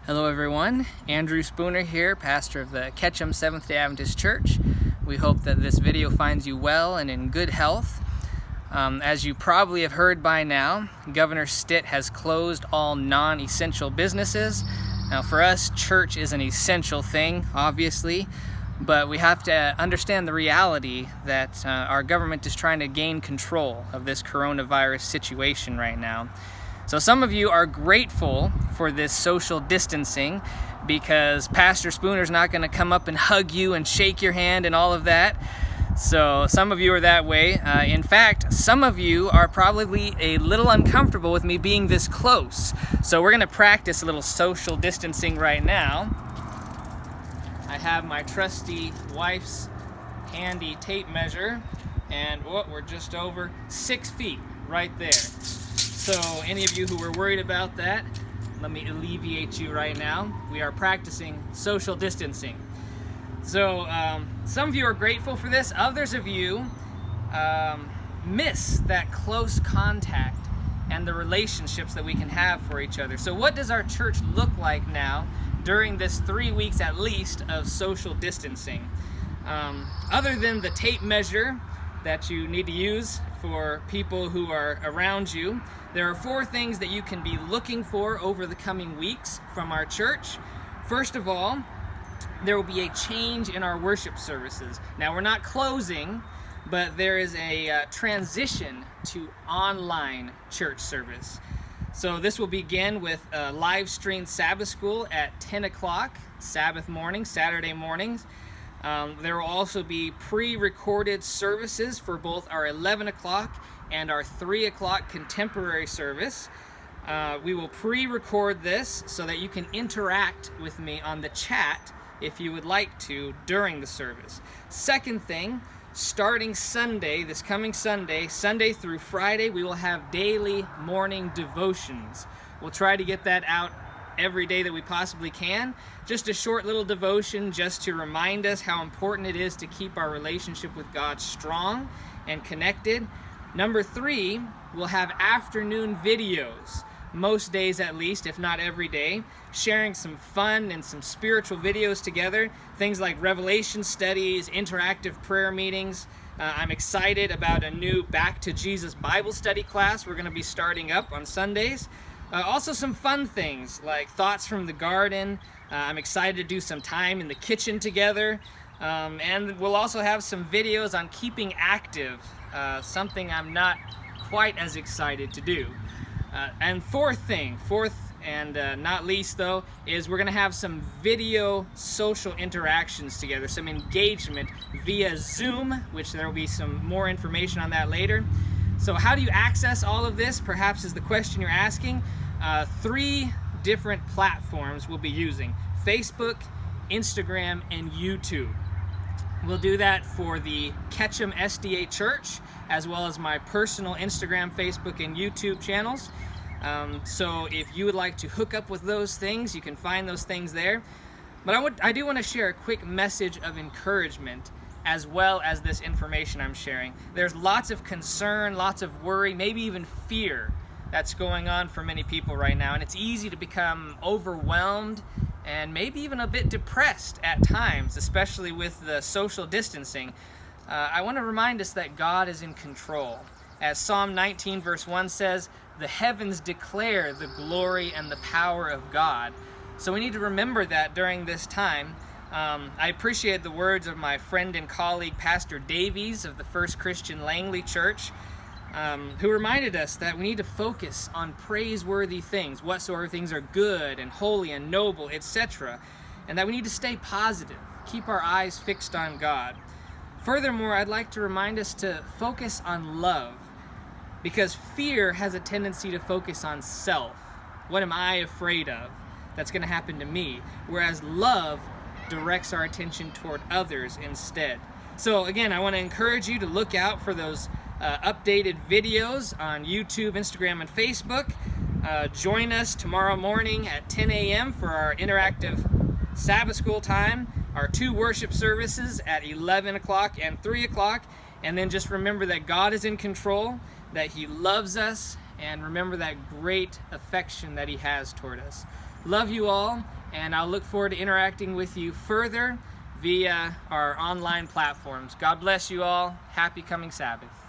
Hello everyone, Andrew Spooner here, pastor of the Ketchum Seventh-day Adventist Church. We hope that this video finds you well and in good health. As you probably have heard by now, Governor Stitt has closed all non-essential businesses. Now for us, church is an essential thing, obviously, but we have to understand the reality that our government is trying to gain control of this coronavirus situation right now. So some of you are grateful for this social distancing because Pastor Spooner's not going to come up and hug you and shake your hand and all of that. So some of you are that way. In fact, some of you are probably a little uncomfortable with me being this close. So we're going to practice a little social distancing right now. I have my trusty wife's handy tape measure, and we're just over 6 feet right there. So any of you who were worried about that, let me alleviate you right now. We are practicing social distancing. So some of you are grateful for this. Others of you miss that close contact and the relationships that we can have for each other. So what does our church look like now during this 3 weeks at least of social distancing? Other than the tape measure that you need to use for people who are around you, there are 4 things that you can be looking for over the coming weeks from our church. First of all, there will be a change in our worship services. Now, we're not closing, but there is a transition to online church service. So this will begin with a live stream Sabbath school at 10 o'clock, Sabbath morning, Saturday mornings. There will also be pre-recorded services for both our 11 o'clock and our 3 o'clock contemporary service. We will pre-record this so that you can interact with me on the chat if you would like to during the service. Second thing, starting Sunday, this coming Sunday, Sunday through Friday, we will have daily morning devotions. We'll try to get that out every day that we possibly can. Just a short little devotion just to remind us how important it is to keep our relationship with God strong and connected. Number 3, we'll have afternoon videos, most days at least, if not every day, sharing some fun and some spiritual videos together, things like Revelation studies, interactive prayer meetings. I'm excited about a new Back to Jesus Bible study class we're going to be starting up on Sundays. Also some fun things like Thoughts from the Garden. I'm excited to do some time in the kitchen together. And we'll also have some videos on keeping active, something I'm not quite as excited to do. And fourth and not least though, is we're going to have some video social interactions together, some engagement via Zoom, which there will be some more information on that later. So how do you access all of this, perhaps is the question you're asking. 3 different platforms we'll be using: Facebook, Instagram, and YouTube. We'll do that for the Ketchum SDA Church, as well as my personal Instagram, Facebook, and YouTube channels. So if you would like to hook up with those things, you can find those things there. But I do want to share a quick message of encouragement as well as this information I'm sharing. There's lots of concern, lots of worry, maybe even fear that's going on for many people right now. And it's easy to become overwhelmed and maybe even a bit depressed at times, especially with the social distancing. I want to remind us that God is in control. As Psalm 19 verse 1 says, "The heavens declare the glory and the power of God." So we need to remember that during this time. I appreciate the words of my friend and colleague, Pastor Davies of the First Christian Langley Church, who reminded us that we need to focus on praiseworthy things, whatsoever things are good and holy and noble, etc., and that we need to stay positive, keep our eyes fixed on God. Furthermore, I'd like to remind us to focus on love, because fear has a tendency to focus on self. What am I afraid of that's going to happen to me? Whereas love directs our attention toward others instead. So again, I want to encourage you to look out for those updated videos on YouTube, Instagram, and Facebook. Join us tomorrow morning at 10 a.m. for our interactive Sabbath school time, our 2 worship services at 11 o'clock and 3 o'clock. And then just remember that God is in control, that He loves us, and remember that great affection that He has toward us. Love you all, and I'll look forward to interacting with you further via our online platforms. God bless you all. Happy coming Sabbath.